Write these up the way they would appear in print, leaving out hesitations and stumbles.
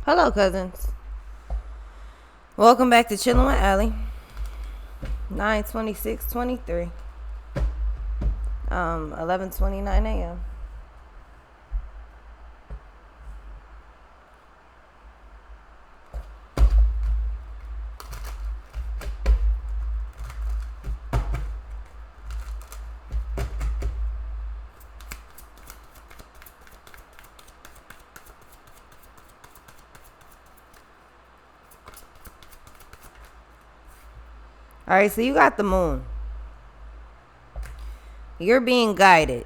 Hello, cousins. Welcome back to Chillin with Allie. 9:26:23. 11:29 a.m. All right, so you got the moon. You're being guided.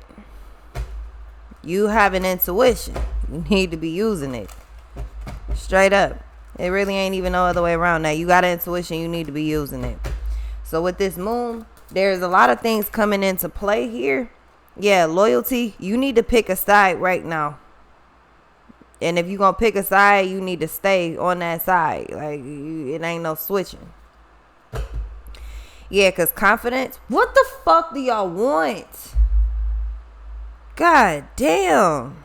You have an intuition. You need to be using it. Straight up. It really ain't even no other way around that. You got an intuition. You need to be using it. So with this moon, there's a lot of things coming into play here. Yeah, loyalty. You need to pick a side right now. And if you're going to pick a side, you need to stay on that side. Like, it ain't no switching. Yeah, because confidence. What the fuck do y'all want? God damn.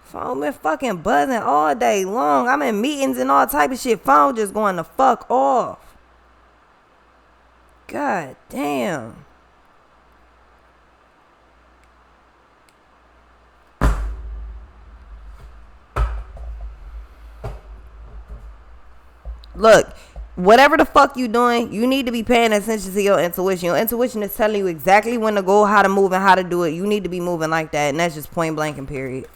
Phone been fucking buzzing all day long. I'm in meetings and all type of shit. Phone just going the fuck off. God damn. Look, whatever the fuck you doing, you need to be paying attention to your intuition. Your intuition is telling you exactly when to go, how to move, and how to do it. You need to be moving like that, and that's just point blank and period.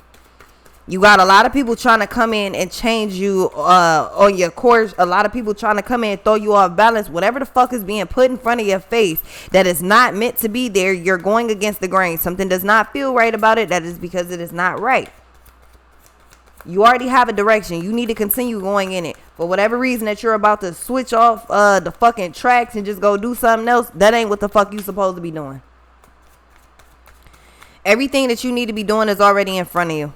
You got a lot of people trying to come in and change you on your course. A lot of people trying to come in and throw you off balance. Whatever the fuck is being put in front of your face that is not meant to be there, you're going against the grain. Something does not feel right about it. That is because it is not right. You already have a direction. You need to continue going in it. For whatever reason that you're about to switch off the fucking tracks and just go do something else, that ain't what the fuck you supposed to be doing. Everything that you need to be doing is already in front of you.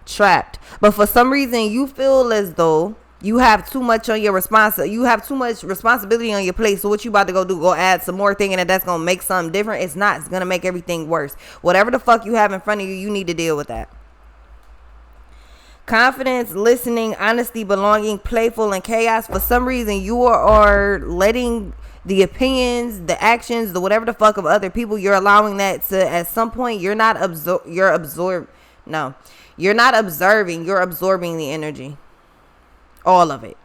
Trapped. But for some reason you feel as though you have too much on your you have too much responsibility on your plate. So what you about to go do? Go add some more thinking that's gonna make something different? It's not. It's gonna make everything worse. Whatever the fuck you have in front of you, you need to deal with that. Confidence, listening, honesty, belonging, playful, and chaos. For some reason, you are letting the opinions, the actions, the whatever the fuck of other people, you're allowing that to, at some point, you're not observing, you're not observing, you're absorbing the energy. All of it.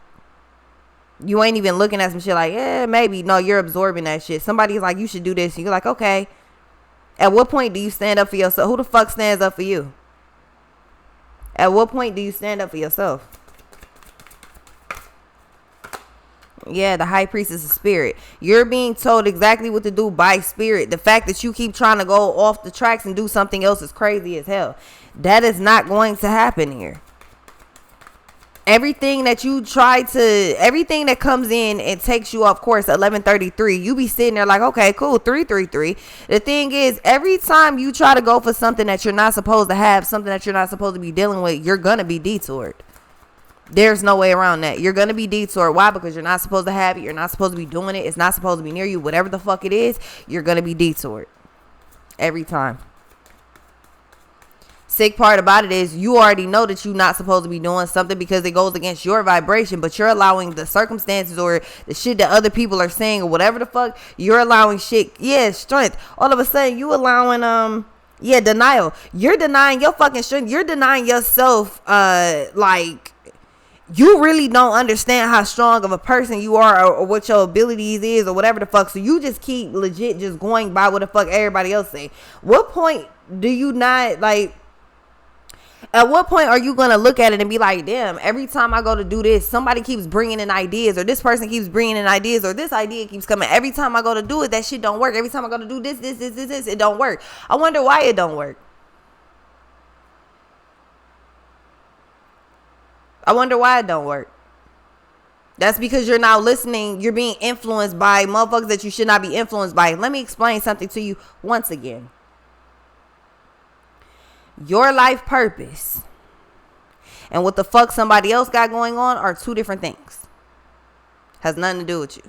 You ain't even looking at some shit like, maybe. No, you're absorbing that shit. Somebody's like, you should do this. And you're like, okay. At what point do you stand up for yourself? Who the fuck stands up for you? At what point do you stand up for yourself? Yeah, the high priestess of spirit. You're being told exactly what to do by spirit. The fact that you keep trying to go off the tracks and do something else is crazy as hell. That is not going to happen here. Everything that comes in and takes you off course at 11:33, you be sitting there like, okay, cool, 333. The thing is, every time you try to go for something that you're not supposed to have, something that you're not supposed to be dealing with, you're going to be detoured. There's no way around that. You're going to be detoured. Why? Because you're not supposed to have it. You're not supposed to be doing it. It's not supposed to be near you. Whatever the fuck it is, you're going to be detoured. Every time. Sick part about it is you already know that you're not supposed to be doing something because it goes against your vibration, but you're allowing the circumstances or the shit that other people are saying or whatever the fuck, you're allowing shit. Yeah, strength. All of a sudden you allowing denial. You're denying your fucking strength. You're denying yourself like you really don't understand how strong of a person you are or what your abilities is or whatever the fuck. So you just keep legit just going by what the fuck everybody else say. What point do you not like? At what point are you going to look at it and be like, damn, every time I go to do this, somebody keeps bringing in ideas or this person keeps bringing in ideas or this idea keeps coming. Every time I go to do it, that shit don't work. Every time I go to do this, it don't work. I wonder why it don't work. I wonder why it don't work. That's because you're now listening. You're being influenced by motherfuckers that you should not be influenced by. Let me explain something to you once again. Your life purpose and what the fuck somebody else got going on are two different things. Has nothing to do with you.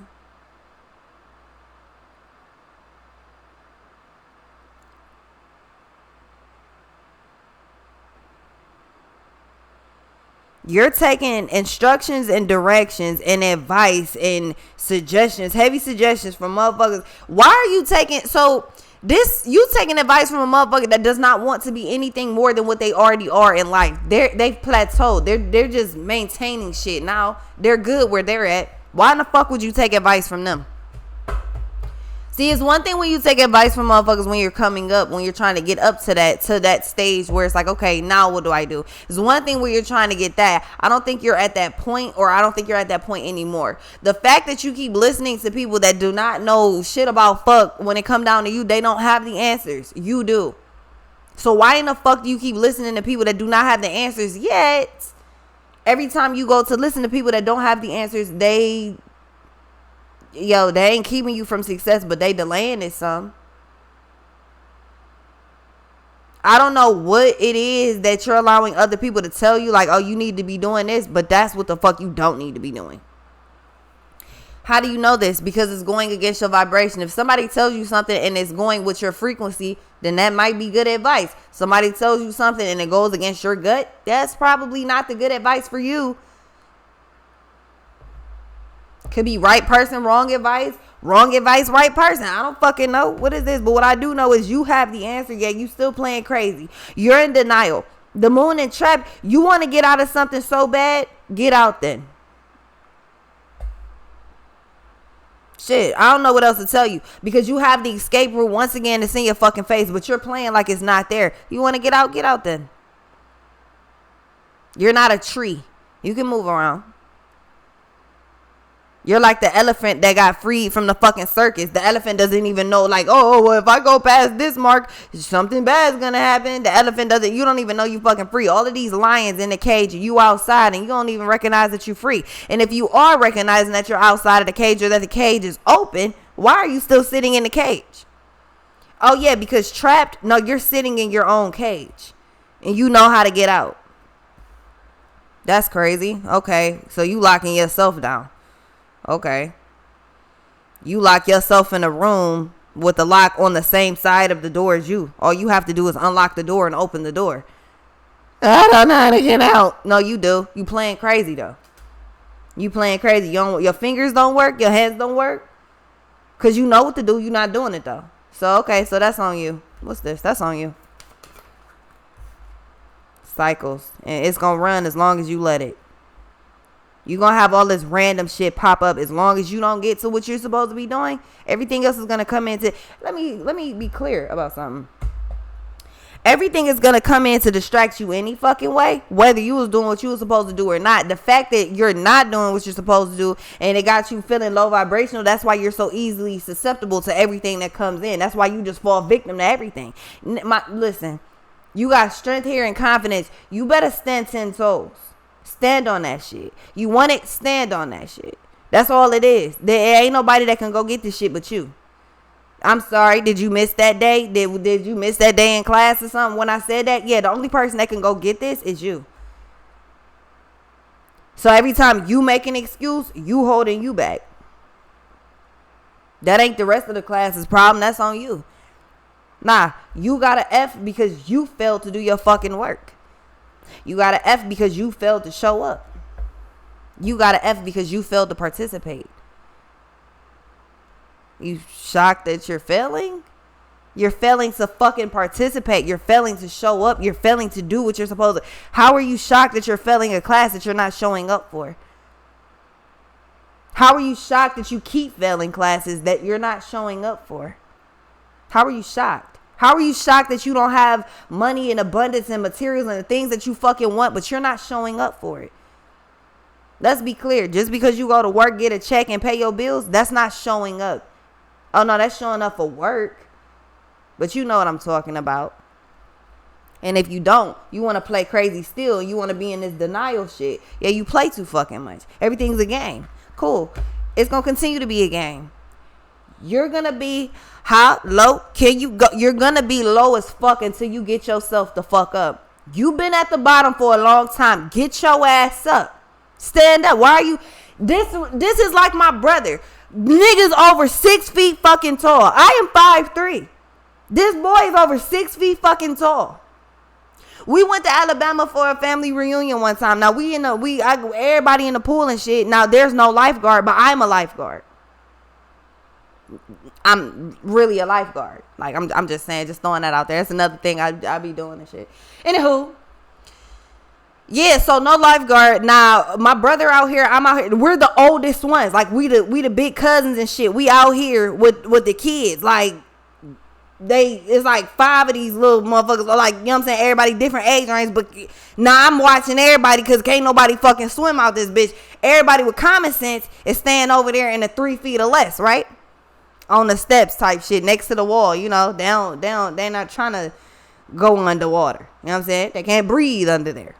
You're taking instructions and directions and advice and suggestions, heavy suggestions from motherfuckers. Why are you taking, you taking advice from a motherfucker that does not want to be anything more than what they already are in life. They've plateaued. They're just maintaining shit now. They're good where they're at. Why in the fuck would you take advice from them? See, it's one thing when you take advice from motherfuckers when you're coming up, when you're trying to get up to that stage where it's like, okay, now what do I do? It's one thing where you're trying to get that. I don't think you're at that point, or I don't think you're at that point anymore. The fact that you keep listening to people that do not know shit about fuck, when it come down to you, they don't have the answers. You do. So why in the fuck do you keep listening to people that do not have the answers yet? Every time you go to listen to people that don't have the answers, they ain't keeping you from success, but they delaying it some. I don't know what it is that you're allowing other people to tell you, like, oh, you need to be doing this, but that's what the fuck you don't need to be doing. How do you know this? Because it's going against your vibration. If somebody tells you something and it's going with your frequency, then that might be good advice. Somebody tells you something and it goes against your gut, that's probably not the good advice for you. Could be right person, wrong advice, right person. I don't fucking know. What is this? But what I do know is you have the answer, yet you still playing crazy. You're in denial. The moon and trap, you want to get out of something so bad, get out then. Shit, I don't know what else to tell you. Because you have the escape route once again, it's in your fucking face, but you're playing like it's not there. You want to get out then. You're not a tree. You can move around. You're like the elephant that got freed from the fucking circus. The elephant doesn't even know, like, oh, well, if I go past this mark, something bad's gonna happen. The elephant doesn't, you don't even know you fucking free. All of these lions in the cage, you outside, and you don't even recognize that you're free. And if you are recognizing that you're outside of the cage, or that the cage is open, why are you still sitting in the cage? Oh yeah, because trapped, no, you're sitting in your own cage. And you know how to get out. That's crazy. Okay, so you locking yourself down. Okay. You lock yourself in a room with the lock on the same side of the door as you. All you have to do is unlock the door and open the door. I don't know how to get out. No, you do. You playing crazy though. You playing crazy. Your fingers don't work. Your hands don't work. Because you know what to do. You're not doing it though. So, okay. So that's on you. What's this? That's on you. Cycles. And it's going to run as long as you let it. You're going to have all this random shit pop up. As long as you don't get to what you're supposed to be doing, everything else is going to come into. Let me be clear about something. Everything is going to come in to distract you any fucking way, whether you was doing what you was supposed to do or not. The fact that you're not doing what you're supposed to do and it got you feeling low vibrational, that's why you're so easily susceptible to everything that comes in. That's why you just fall victim to everything. Listen, you got strength here and confidence. You better stand 10 toes. Stand on that shit. You want it, stand on that shit. That's all it is. There ain't nobody that can go get this shit but you. I'm sorry, did you miss that day? Did you miss that day in class or something when I said that? Yeah, the only person that can go get this is you. So every time you make an excuse, you holding you back. That ain't the rest of the class's problem. That's on you. Nah, you got an F because you failed to do your fucking work. You got an F because you failed to show up. You got an F because you failed to participate. You shocked that you're failing? You're failing to fucking participate. You're failing to show up. You're failing to do what you're supposed to. How are you shocked that you're failing a class that you're not showing up for? How are you shocked that you keep failing classes that you're not showing up for? How are you shocked? How are you shocked that you don't have money in abundance and materials and the things that you fucking want, but you're not showing up for it? Let's be clear. Just because you go to work, get a check, and pay your bills, that's not showing up. Oh, no, that's showing up for work. But you know what I'm talking about. And if you don't, you want to play crazy still. You want to be in this denial shit. Yeah, you play too fucking much. Everything's a game. Cool. It's going to continue to be a game. You're going to be how low can you go? You're going to be low as fuck until you get yourself the fuck up. You've been at the bottom for a long time. Get your ass up. Stand up. Why are you? This is like my brother. Niggas over 6 feet fucking tall. I am 5'3". This boy is over 6 feet fucking tall. We went to Alabama for a family reunion one time. Now everybody in the pool and shit. Now there's no lifeguard, but I'm a lifeguard. I'm really a lifeguard. Like I'm just saying, just throwing that out there. That's another thing I be doing and shit. Anywho. Yeah, so no lifeguard. Now, my brother out here, I'm out here. We're the oldest ones. Like, we the big cousins and shit. We out here with the kids. Like, it's like 5 of these little motherfuckers. Like, you know what I'm saying? Everybody different age range. But now I'm watching everybody because can't nobody fucking swim out this bitch. Everybody with common sense is staying over there in the 3 feet or less, right? On the steps type shit next to the wall, you know. Down. They're not trying to go underwater. You know what I'm saying? They can't breathe under there.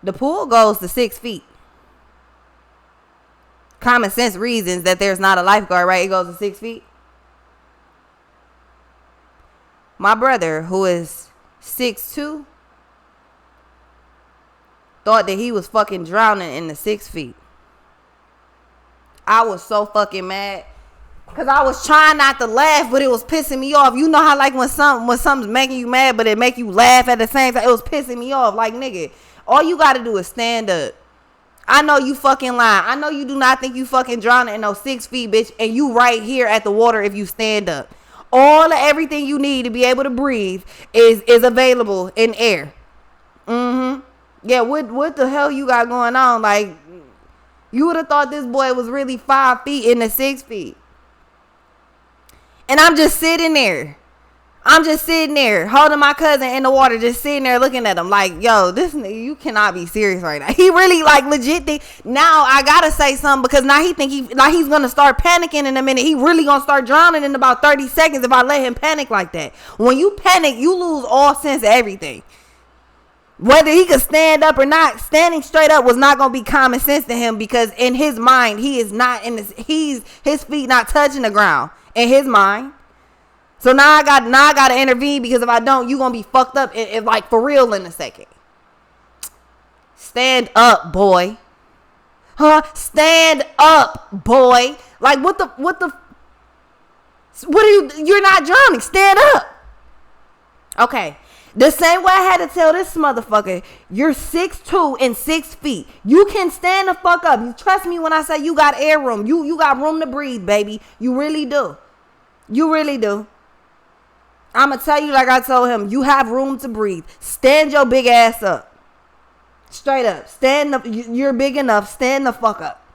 The pool goes to 6 feet. Common sense reasons that there's not a lifeguard, right? It goes to 6 feet. My brother, who is 6'2", thought that he was fucking drowning in the 6 feet. I was so fucking mad. Because I was trying not to laugh, but it was pissing me off. You know how like when something's making you mad, but it make you laugh at the same time? It was pissing me off. Like, nigga, all you got to do is stand up. I know you fucking lying. I know you do not think you fucking drowning in those 6 feet, bitch. And you right here at the water if you stand up. Everything you need to be able to breathe is available in air. Yeah, what the hell you got going on? Like, you would have thought this boy was really 5 feet in the 6 feet. And I'm just sitting there. Holding my cousin in the water, just sitting there looking at him like, yo, this nigga, you cannot be serious right now. He really like legit think, now I gotta say something because now he think he's gonna start panicking in a minute. He really gonna start drowning in about 30 seconds if I let him panic like that. When you panic, you lose all sense of everything. Whether he could stand up or not, standing straight up was not gonna be common sense to him because in his mind, he is not his feet not touching the ground in his mind. So now I gotta intervene because if I don't, you gonna be fucked up if like for real in a second. Stand up, boy. Stand up, boy. Like what are you're not drowning. Stand up. Okay. The same way I had to tell this motherfucker, you're 6'2" and 6 feet. You can stand the fuck up. You trust me when I say you got air room. You got room to breathe, baby. You really do. You really do. I'm going to tell you like I told him, you have room to breathe. Stand your big ass up. Straight up. Stand up. You're big enough. Stand the fuck up.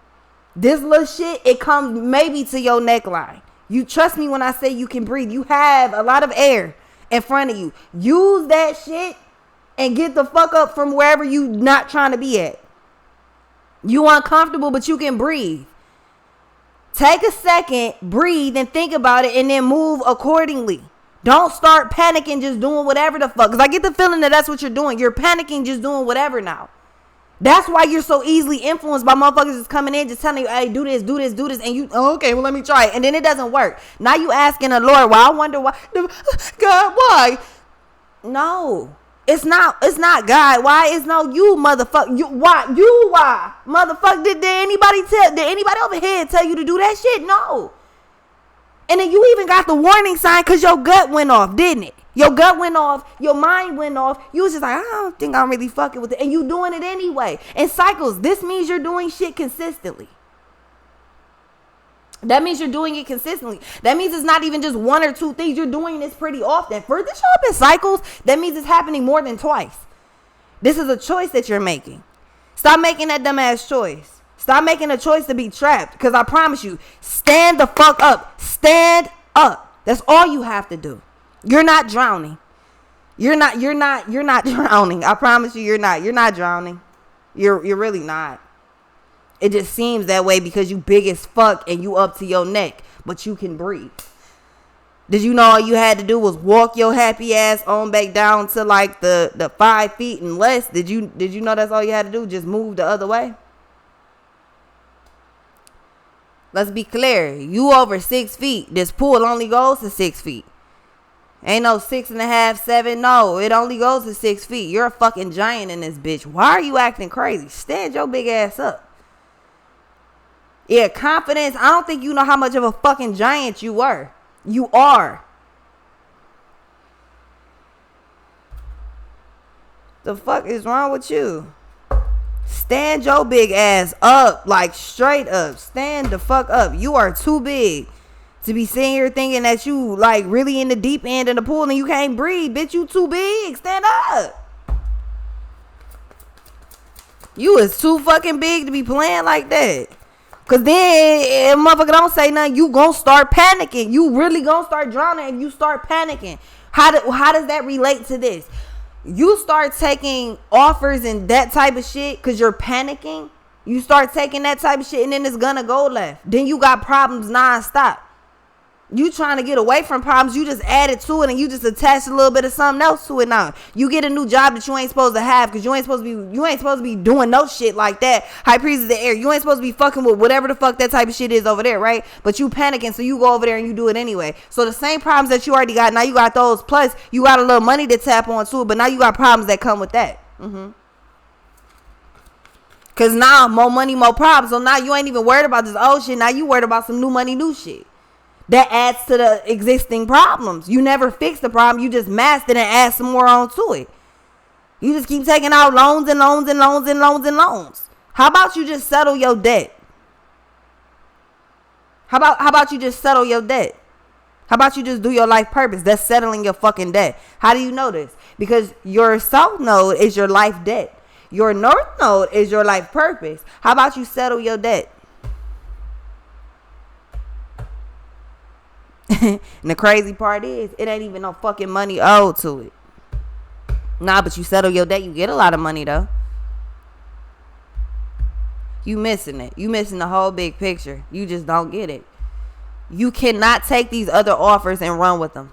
This little shit, it comes maybe to your neckline. You trust me when I say you can breathe. You have a lot of air in front of you. Use that shit and get the fuck up from wherever you not trying to be at. You uncomfortable, but you can breathe. Take a second, breathe, and think about it, and then move accordingly. Don't start panicking, just doing whatever the fuck. Because I get the feeling that that's what you're doing. You're panicking, just doing whatever now. That's why you're so easily influenced by motherfuckers just coming in, just telling you, hey, do this. And you, okay, well, let me try it. And then it doesn't work. Now you asking the Lord, well, I wonder why. God, why? No. It's not God. Why? It's no you, motherfucker. Why? Motherfucker, did anybody over here tell you to do that shit? No. And then you even got the warning sign because your gut went off, didn't it? Your gut went off. Your mind went off. You was just like, I don't think I'm really fucking with it. And you doing it anyway. In cycles, this means you're doing shit consistently. That means you're doing it consistently. That means it's not even just one or two things. You're doing this pretty often. For this show up in cycles, that means it's happening more than twice. This is a choice that you're making. Stop making that dumbass choice. Stop making a choice to be trapped. Because I promise you, stand the fuck up. Stand up. That's all you have to do. You're not drowning. You're not drowning. I promise you, you're not. You're not drowning. You're really not. It just seems that way because you big as fuck and you up to your neck, but you can breathe. Did you know all you had to do was walk your happy ass on back down to like the 5 feet and less? Did you know that's all you had to do? Just move the other way? Let's be clear. You over 6 feet. This pool only goes to 6 feet. Ain't no 6.5, 7. No, it only goes to 6 feet. You're a fucking giant in this bitch. Why are you acting crazy? Stand your big ass up. Yeah, confidence. I don't think you know how much of a fucking giant you were. You are. The fuck is wrong with you? Stand your big ass up, like straight up. Stand the fuck up. You are too big to be sitting here thinking that you like really in the deep end of the pool and you can't breathe. Bitch, you too big. Stand up. You is too fucking big to be playing like that. Cause then if motherfucker don't say nothing, you gonna start panicking. You really gonna start drowning and you start panicking. How does that relate to this? You start taking offers and that type of shit because you're panicking. You start taking that type of shit and then it's gonna go left. Then you got problems nonstop. You trying to get away from problems, you just add it to it and you just attach a little bit of something else to it now. You get a new job that you ain't supposed to have because you ain't supposed to be doing no shit like that. High priest is the air. You ain't supposed to be fucking with whatever the fuck that type of shit is over there, right? But you panicking, so you go over there and you do it anyway. So the same problems that you already got, now you got those. Plus, you got a little money to tap on too, but now you got problems that come with that. Cause now more money, more problems. So now you ain't even worried about this old shit. Now you worried about some new money, new shit. That adds to the existing problems. You never fix the problem. You just masked it and add some more onto it. You just keep taking out loans and loans and loans and loans and loans. How about you just settle your debt? How about you just settle your debt? How about you just do your life purpose? That's settling your fucking debt. How do you know this? Because your south node is your life debt. Your north node is your life purpose. How about you settle your debt? And the crazy part is, it ain't even no fucking money owed to it. Nah, but you settle your debt, you get a lot of money though. You missing it. You missing the whole big picture. You just don't get it. You cannot take these other offers and run with them.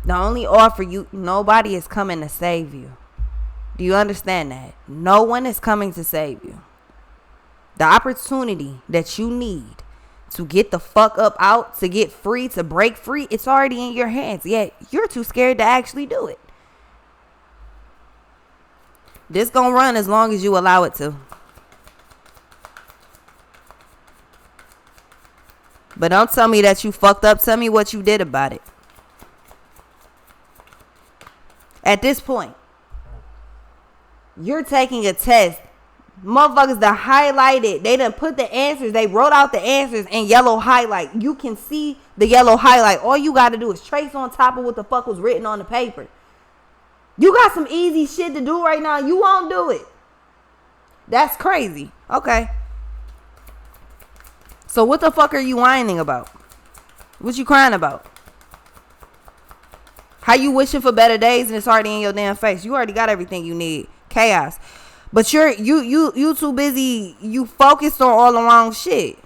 The only offer nobody is coming to save you. Do you understand that? No one is coming to save you. The opportunity that you need to get the fuck up out, to get free, to break free, it's already in your hands. Yet you're too scared to actually do it. This gonna run as long as you allow it to. But don't tell me that you fucked up. Tell me what you did about it. At this point, you're taking a test. Motherfuckers that highlighted, they done put the answers, they wrote out the answers in yellow highlight. You can see the yellow highlight. All you got to do is trace on top of what the fuck was written on the paper. You got some easy shit to do right now. You won't do it. That's crazy. Okay. So what the fuck are you whining about? What you crying about? How you wishing for better days and it's already in your damn face? You already got everything you need. Chaos. But you too busy. You focused on all the wrong shit.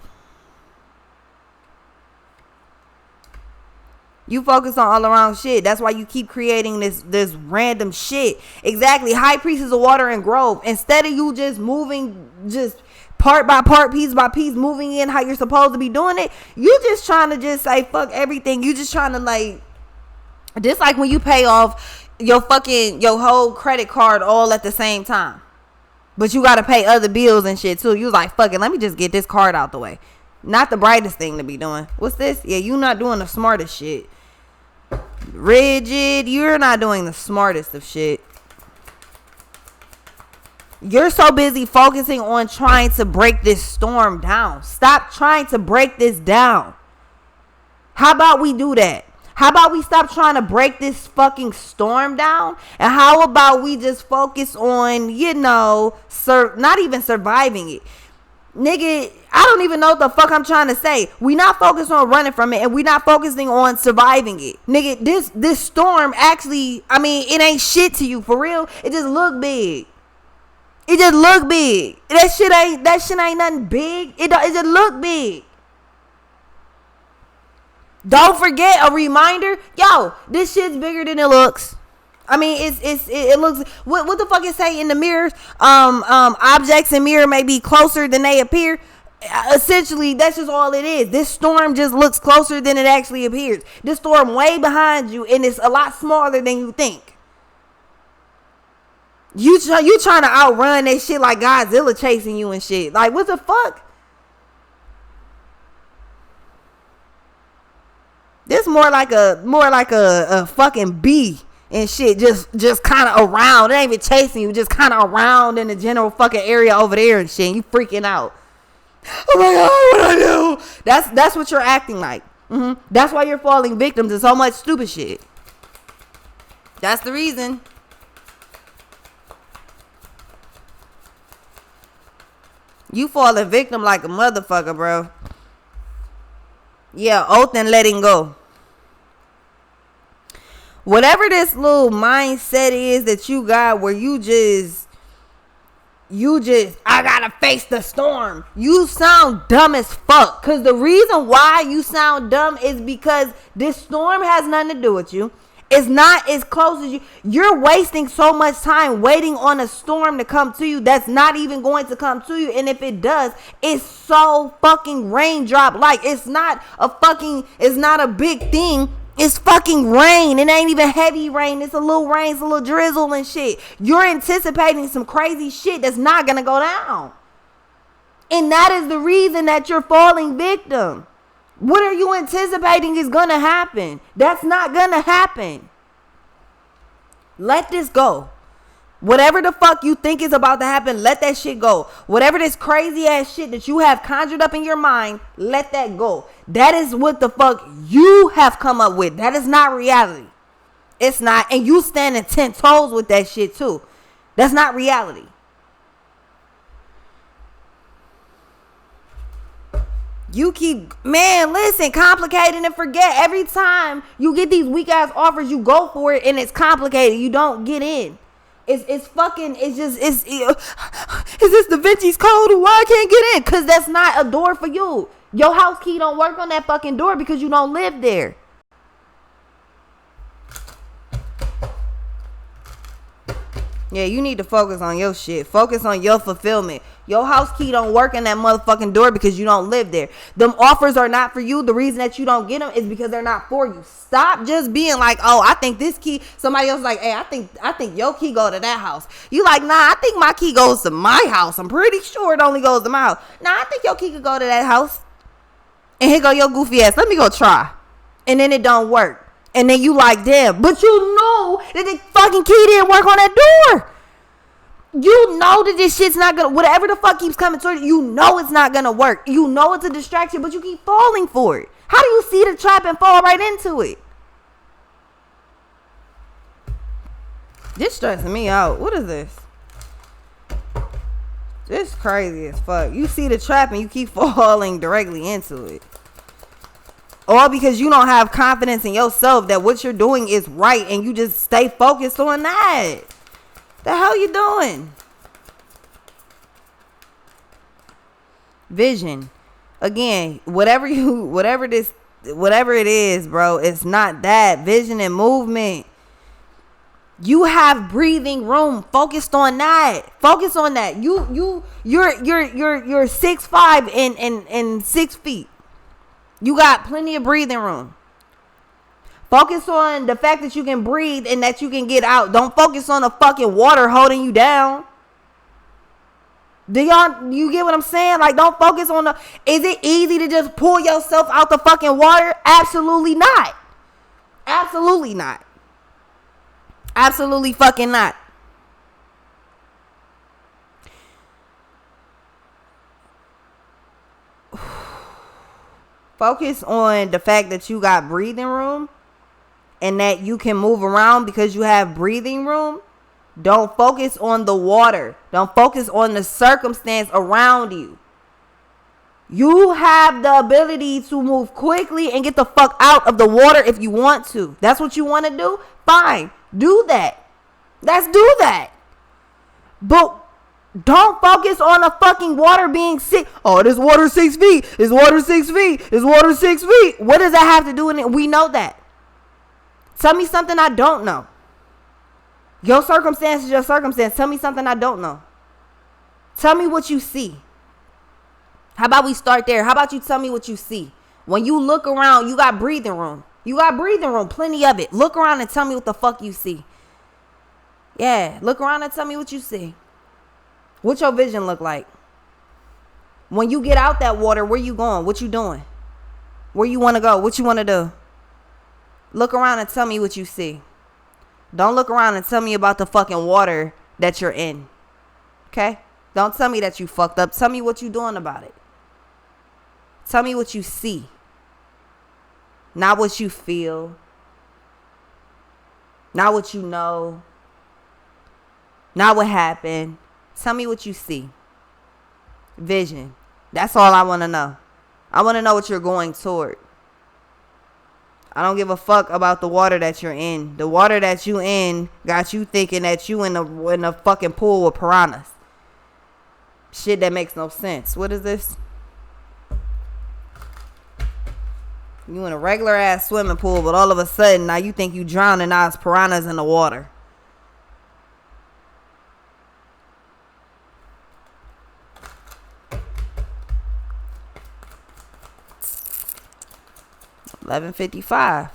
You focus on all the wrong shit. That's why you keep creating this random shit. Exactly. High priest is a water and grove. Instead of you just moving, just part by part, piece by piece, moving in how you're supposed to be doing it, you just trying to just say fuck everything. You just trying to like, just like when you pay off your whole credit card all at the same time. But you got to pay other bills and shit too. You was like, fuck it, let me just get this card out the way. Not the brightest thing to be doing. What's this? Yeah, you not doing the smartest shit. Rigid, you're not doing the smartest of shit. You're so busy focusing on trying to break this storm down. Stop trying to break this down. How about we do that? How about we stop trying to break this fucking storm down? And how about we just focus on, not even surviving it. Nigga, I don't even know what the fuck I'm trying to say. We not focused on running from it and we not focusing on surviving it. Nigga, this storm actually, it ain't shit to you for real. It just look big. It just look big. That shit ain't nothing big. It just look big. Don't forget, a reminder, yo, this shit's bigger than it looks. It looks, what the fuck it say in the mirrors? Objects in mirror may be closer than they appear. Essentially, that's just all it is. This storm just looks closer than it actually appears. This storm way behind you, and it's a lot smaller than you think. You trying to outrun that shit like Godzilla chasing you and shit. Like, what the fuck? This more like a fucking bee and shit, just kind of around. It ain't even chasing you, just kind of around in the general fucking area over there and shit. And you freaking out. Oh my God, what I do? That's what you're acting like. That's why you're falling victim to so much stupid shit. That's the reason. You falling victim like a motherfucker, bro. Yeah, oath and letting go. Whatever this little mindset is that you got where you just, I gotta face the storm. You sound dumb as fuck. Because the reason why you sound dumb is because this storm has nothing to do with you. It's not as close as you. You're wasting so much time waiting on a storm to come to you that's not even going to come to you. And if it does, it's so fucking raindrop like. It's not a big thing. It's fucking rain. It ain't even heavy rain. It's a little rain. It's a little drizzle and shit. You're anticipating some crazy shit that's not going to go down. And that is the reason that you're falling victim. What are you anticipating is going to happen? That's not going to happen. Let this go. Whatever the fuck you think is about to happen, let that shit go. Whatever this crazy ass shit that you have conjured up in your mind, let that go. That is what the fuck you have come up with. That is not reality. It's not. And you standing 10 toes with that shit too. That's not reality. You keep, man, listen, complicated and forget. Every time you get these weak ass offers, you go for it and it's complicated. You don't get in. Is this Da Vinci's code? Why I can't get in? Because that's not a door for you. Your house key don't work on that fucking door because you don't live there. Yeah, you need to focus on your shit. Focus on your fulfillment. Your house key don't work in that motherfucking door because you don't live there. Them offers are not for you. The reason that you don't get them is because they're not for you. Stop just being like, oh, I think this key. Somebody else like, hey, I think your key go to that house. You like, nah, I think my key goes to my house. I'm pretty sure it only goes to my house. Nah, I think your key could go to that house. And here go your goofy ass. Let me go try. And then it don't work. And then you like, damn, but you know that the fucking key didn't work on that door. You know that this shit's not gonna, whatever the fuck keeps coming towards you, you know it's not gonna work. You know it's a distraction, but you keep falling for it. How do you see the trap and fall right into it? This stressing me out. What is this? This crazy as fuck. You see the trap and you keep falling directly into it. All because you don't have confidence in yourself that what you're doing is right and you just stay focused on that. The hell you doing? Vision. Again, whatever it is, bro, it's not that. Vision and movement. You have breathing room. Focused on that. Focus on that. You're 6'5" and 6 feet. You got plenty of breathing room. Focus on the fact that you can breathe and that you can get out. Don't focus on the fucking water holding you down. You get what I'm saying? Like, don't focus on is it easy to just pull yourself out the fucking water? Absolutely not. Absolutely not. Absolutely fucking not. Focus on the fact that you got breathing room and that you can move around because you have breathing room. Don't focus on the water. Don't focus on the circumstance around you. You have the ability to move quickly and get the fuck out of the water if you want to. That's what you want to do? Fine. Do that. Let's do that. But don't focus on the fucking water being sick. Oh, this water 6 feet. This water 6 feet. This water 6 feet. What does that have to do with it? We know that. Tell me something I don't know. Your circumstance is your circumstance. Tell me something I don't know. Tell me what you see. How about we start there? How about you tell me what you see? When you look around, you got breathing room. You got breathing room. Plenty of it. Look around and tell me what the fuck you see. Yeah. Look around and tell me what you see. What your vision look like? When you get out that water, where you going? What you doing? Where you want to go? What you want to do? Look around and tell me what you see. Don't look around and tell me about the fucking water that you're in. Okay? Don't tell me that you fucked up. Tell me what you doing about it. Tell me what you see. Not what you feel. Not what you know. Not what happened. Tell me what you see. Vision. That's all I want to know. I want to know what you're going toward. I don't give a fuck about the water that you're in. The water that you in got you thinking that you in a fucking pool with piranhas. Shit that makes no sense. What is this? You in a regular ass swimming pool, but all of a sudden now you think you drowning, now it's piranhas in the water. $11.55.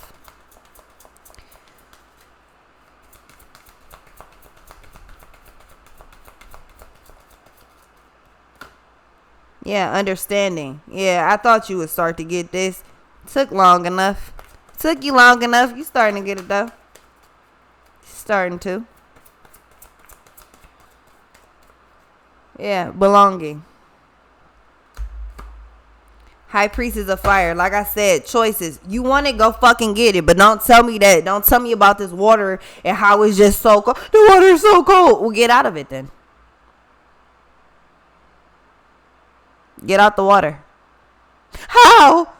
Yeah, understanding. Yeah, I thought you would start to get this. Took long enough. Took you long enough. You starting to get it though. Starting to. Yeah, belonging. High Priestess of Fire. Like I said, choices. You want it, go fucking get it. But don't tell me that. Don't tell me about this water and how it's just so cold. The water is so cold. Well, get out of it then. Get out the water. How?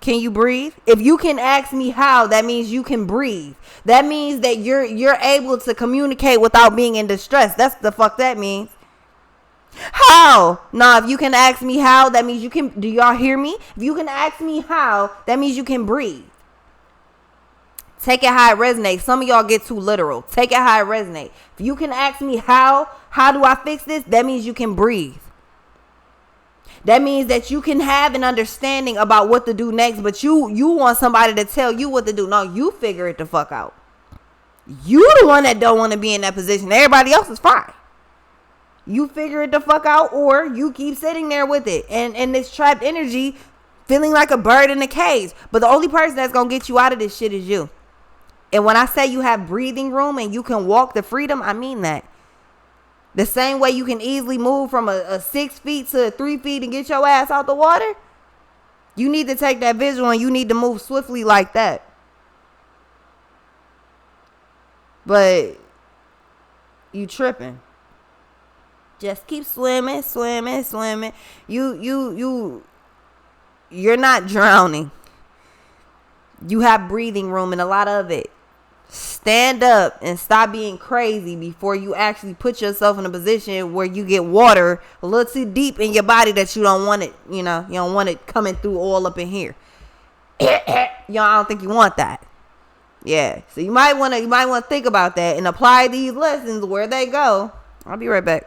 Can you breathe? If you can ask me how, that means you can breathe. That means that you're able to communicate without being in distress. That's the fuck that means. How? Nah, if you can ask me how, that means you can. Do y'all hear me? If you can ask me how, that means you can breathe. Take it how it resonates. Some of y'all get too literal. Take it how it resonates. If you can ask me how do I fix this? That means you can breathe. That means that you can have an understanding about what to do next, but you want somebody to tell you what to do. No, you figure it the fuck out. You the one that don't want to be in that position. Everybody else is fine. You figure it the fuck out, or you keep sitting there with it and this trapped energy feeling like a bird in a cage. But the only person that's going to get you out of this shit is you. And when I say you have breathing room and you can walk the freedom, I mean that. The same way you can easily move from a 6 feet to 3 feet and get your ass out the water. You need to take that visual and you need to move swiftly like that. But you tripping. Just keep swimming, swimming, swimming. You're not drowning. You have breathing room and a lot of it. Stand up and stop being crazy before you actually put yourself in a position where you get water a little too deep in your body that you don't want it, you don't want it coming through all up in here. I don't think you want that. Yeah. So you might want to think about that and apply these lessons where they go. I'll be right back.